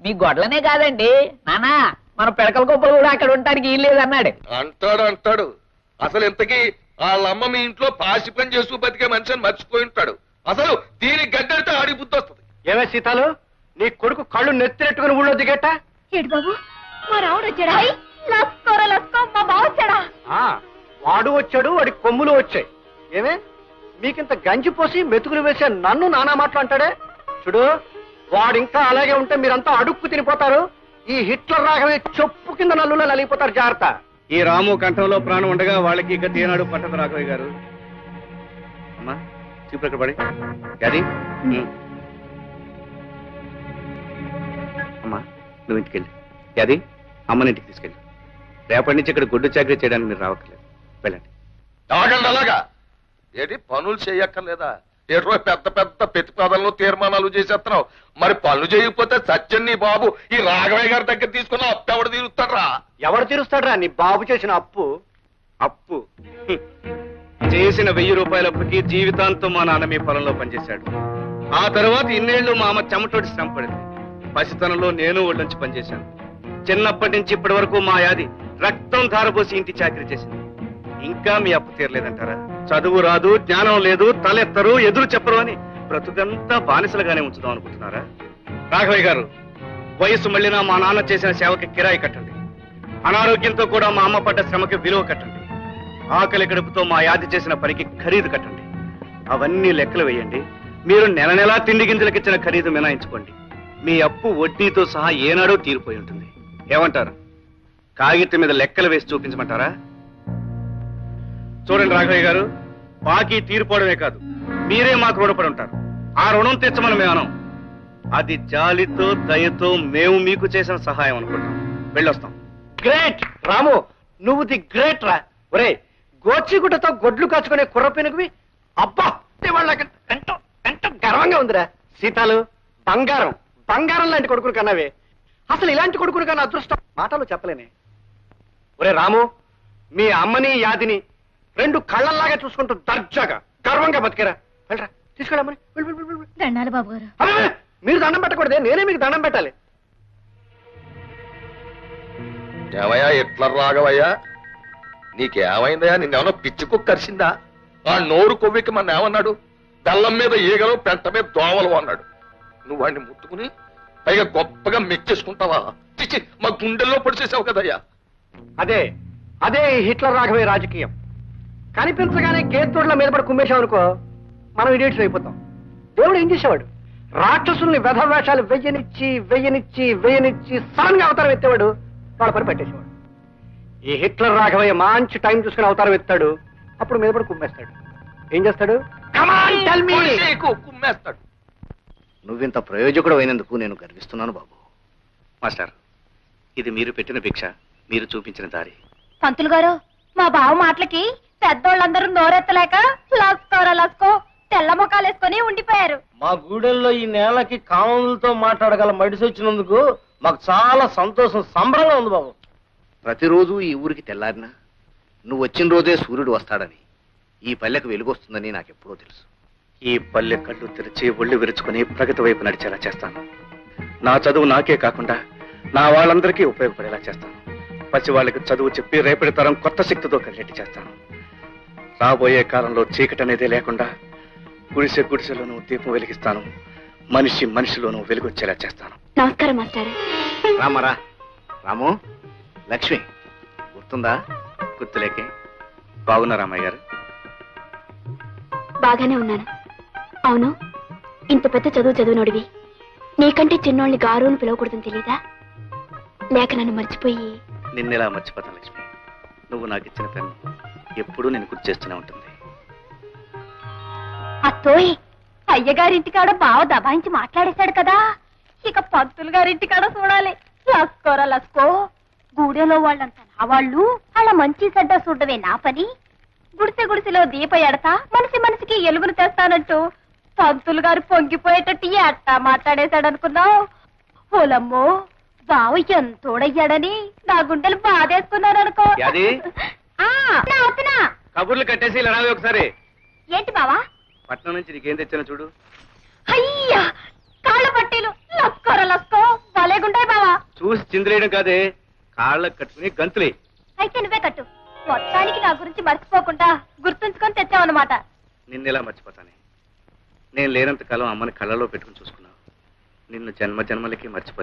మీ గొడ్లనే కాదండి నానా, మన పిడకల కుప్పలు కూడా అక్కడ ఉండటానికి వీలు లేదన్నాడు. అంటాడు. అసలు ఇంతకీ వాళ్ళమ్మ మీ ఇంట్లో పాసి పని చేస్తూ బతికే మనిషిని మర్చిపోయి ఉంటాడు. అసలు దీనికి గడ్డడితే ఆడి బుద్ధి వస్తుంది. ఏమే సీతాలు, నీ కొడుకు కళ్ళు నెత్తినెట్టుకుని ఊళ్ళో దిగట? ఏడు బాబు, మా రావుడు వచ్చాడా? మా బావ వచ్చాడా? వాడు వచ్చాడు, వాడి కొమ్ములు వచ్చాయి. ఏమే మీకింత గంజి పోసి మెతుకులు వేసే నన్ను నానా మాటలు అంటాడే? చూడు, వాడింకా అలాగే ఉంటే మీరంతా అడుక్కు తినిపోతారు. ఈ హిట్లర్ రాఘవే చెప్పు కింద నల్లులో నలిగిపోతారు. జాగ్రత్త. ఈ రాము కంఠంలో ప్రాణం ఉండగా వాళ్ళకి ఇక తీనాడు పట్టదు రాఘవయ్య గారు. అమ్మా చూపు ఎక్కడ పడి అది అమ్మా నువ్వు ఇంటికెళ్ళి అది అమ్మని ఇంటికి తీసుకెళ్ళి రేపటి నుంచి ఇక్కడ గుడ్డు చాకరీ చేయడానికి మీరు రావట్లేదు. వెళ్ళండి. ఆగండి. అలాగా ఏంటి పనులు చేయక్కర్లేదా? ఏటో పెద్ద పెద్ద ప్రతిపాదనలు తీర్మానాలు చేసేస్తున్నావు. మరి పనులు చేయకపోతే సత్యం నీ బాబు ఈ రాఘవయ్య గారి దగ్గర తీసుకున్న అప్పు ఎవడు తీరుస్తాడ్రా? ఎవరు తీరుస్తాడ్రా నీ బాబు చేసిన అప్పు? అప్పు చేసిన 1000 రూపాయల అప్పుకి జీవితాంతం మా నాన్న మీ పొలంలో పనిచేశాడు. ఆ తర్వాత ఇన్నేళ్లు మా అమ్మ చెమటోటి శ్రమ పడింది. పసితనంలో నేను ఒళ్ళొంచి పనిచేశాను. చిన్నప్పటి నుంచి ఇప్పటి వరకు మా యాది రక్తం ధారపోసి ఇంటి చాకరీ చేసింది. ఇంకా మీ అప్పు తీరలేదంటారా? చదువు రాదు, జ్ఞానం లేదు, తలెత్తరు, ఎదురు చెప్పరు అని బ్రతుకంతా బానిసలుగానే ఉంచుదాం అనుకుంటున్నారా? రాఘవయ్య గారు, వయసు మళ్ళినా మా నాన్న చేసిన సేవకి కిరాయి కట్టండి. అనారోగ్యంతో కూడా మా అమ్మ పడ్డ శ్రమకి విలువ కట్టండి. ఆకలి గడుపుతో మా యాది చేసిన పనికి ఖరీదు కట్టండి. అవన్నీ లెక్కలు వేయండి. మీరు నెల నెలా తిండి గింజలకిచ్చిన ఖరీదు మినాయించుకోండి. మీ అప్పు వడ్డీతో సహా ఏనాడో తీరిపోయి ఉంటుంది. ఏమంటారు? కాగితం మీద లెక్కలు వేసి చూపించమంటారా? చూడండి రాఘవయ్య గారు, బాకీ తీరిపోవడమే కాదు, మీరే మాకు రుణపడి ఉంటారు. ఆ రుణం తెచ్చమని మేము అనం. అది జాలితో దయతో మేము మీకు చేసిన సహాయం అనుకుంటాం. వెళ్ళొస్తాం. గ్రేట్ రాము, నువ్వు ది గ్రేట్ రా. ఒరే, గోచిగుడ్డతో గొడ్లు కాచుకునే కుర్రపెనుగువి. అబ్బా, వాళ్ళకి ఎంతో ఎంతో గర్వంగా ఉందిరా. సీతాలు, బంగారం బంగారం లాంటి కొడుకుని కన్నావే. అసలు ఇలాంటి కొడుకుని కన్నా అదృష్టం మాటలు చెప్పలేనే. ఒరే రాము, మీ అమ్మని యాదిని 2 కళ్ళల్లాగా చూసుకుంటూ దర్జాగా గర్వంగా బతికేరా. వెళ్ళరా, తీసుకెళ్ళమని. దండాలు బాబు గారు. మీరు దండం పెట్టకూడదే, నేనే మీకు దండం పెట్టాలి. ఏమయ్యా ఎట్లా రాఘవయ్యా, నీకేమైందయ్యా? నిన్నేమన్నా పిచ్చి కుక్క కరిసిందా? ఆ నోరు కొవ్వికి మన ఏమన్నాడు? బెల్లం మీద ఈగలు, పెంట మీద దోమలు అన్నాడు. నువ్వు వాడిని ముట్టుకుని పైగా గొప్పగా మెచ్చేసుకుంటావా? చిచ్చి, మా గుండెల్లో పొడిచేసావు కదయ్యా. అదే అదే హిట్లర్ రాఘవయ్య రాజకీయం. కనిపించగానే గేత్తోడ్ల మీద పడి కుమ్మేశామనుకో, మనం ఇడియట్స్ అయిపోతాం. దేవుడు ఏం చేసేవాడు? రాక్షసుల్ని వెధవేషాలు వెయ్యనిచ్చి సడన్ గా అవతారం ఎత్తేవాడు. వాళ్ళ పని పెట్టేసేవాడు. ఈ హిట్లర్ రాఘవయ్య మంచి టైం చూసుకుని అవతారం ఎత్తాడు. అప్పుడు మీద పడి కుమ్మేస్తాడు. ఏం చేస్తాడు? కుమ్మేస్తాడు. నువ్వింత ప్రయోజకుడు అయినందుకు నేను గర్విస్తున్నాను బాబు. మాస్టర్, ఇది మీరు పెట్టిన భిక్ష, మీరు చూపించిన దారి. పంతులు గారు, మా బావ మాటలకి పెద్దోళ్ళందరూ నోరెత్తలేక లస్కో తెల్ల ముఖాలు వేసుకొని ఉండిపోయారు. మా గూడెల్లో ఈ నేలకి కామన్లతో మాట్లాడగల మడిసి వచ్చినందుకు మాకు చాలా సంతోషం, సంబరంగా ఉంది బాబు. ప్రతిరోజు ఈ ఊరికి తెల్లారినా నువ్వు వచ్చిన రోజే సూర్యుడు వస్తాడని, ఈ పల్లెకు వెలుగొస్తుందని నాకెప్పుడో తెలుసు. ఈ పల్లె కళ్ళు తెరిచి ఒళ్ళు విరుచుకుని ప్రగతి వైపు నడిచేలా చేస్తాను. నా చదువు నాకే కాకుండా నా వాళ్ళందరికీ ఉపయోగపడేలా చేస్తాను. పసి వాళ్ళకి చదువు చెప్పి రేపటి తరం కొత్త శక్తితో కలిగేట్టు చేస్తాను. రాబోయే కాలంలో చీకటి అనేది లేకుండా గుడిసెలోనూ దీపం వెలిగిస్తాను. మనిషిలోనూ వెలుగొచ్చేలా చేస్తాను. నమస్కారం మాస్టర్. రామరా రాము, లక్ష్మి గుర్తుందా? గుర్తులేకే. బాగున్నారా అమ్మాయి గారు? బాగానే ఉన్నాను. అవును, ఇంత పెద్ద చదివినోడివి నీకంటే చిన్నోళ్ళని గారుని పిలవకూడదని తెలీదా? లేక నన్ను మర్చిపోయి? నిన్నెలా మర్చిపోతాను లక్ష్మి. నువ్వు నాకు ఇచ్చిన పెన్ను ఎప్పుడూ నేను గుర్తు చేస్తూనే ఉంటుంది. అత్తోయ్, అయ్యగారింటికాడ బావ దబాయించి మాట్లాడేశాడు కదా, ఇక పంతులు గారింటికాడ చూడాలి. లస్కో గూడెలో వాళ్ళంతా నా వాళ్ళు, అలా మంచి చెడ్డ చూడవే నా పని. గుడిసెలో దీప ఎడతా మనిషికి ఎలుగును తెస్తానంటూ పంతులు గారు పొంగిపోయేటట్టు ఎట్టా మాట్లాడేశాడనుకున్నావు? ఓలమ్మో, బావ ఎంతోడయ్యాడని నా గుండెలు బాధేసుకున్నాననుకో. కబుర్లు కట్టేసి ఇలా రావే ఒకసారి. ఏంటి బావా? పట్నం నుంచి నీకేం తెచ్చానో చూడు. అయ్యా, కాళ్ళ పట్టీలు. లస్కో భలేగుండా చూసి చిందిరేయడం కాదే, కాళ్ళకు కట్టుకుని గంతులే. అయితే నువ్వే కట్టు. మొత్తానికి నా గురించి మర్చిపోకుండా గుర్తుంచుకొని తెచ్చావన్నమాట. నిన్నెలా మర్చిపోతానే? నేను లేనంత కాలం అమ్మని కళ్ళలో పెట్టుకుని చూసుకున్నావు. నిన్ను జన్మ జన్మలకి మర్చిపో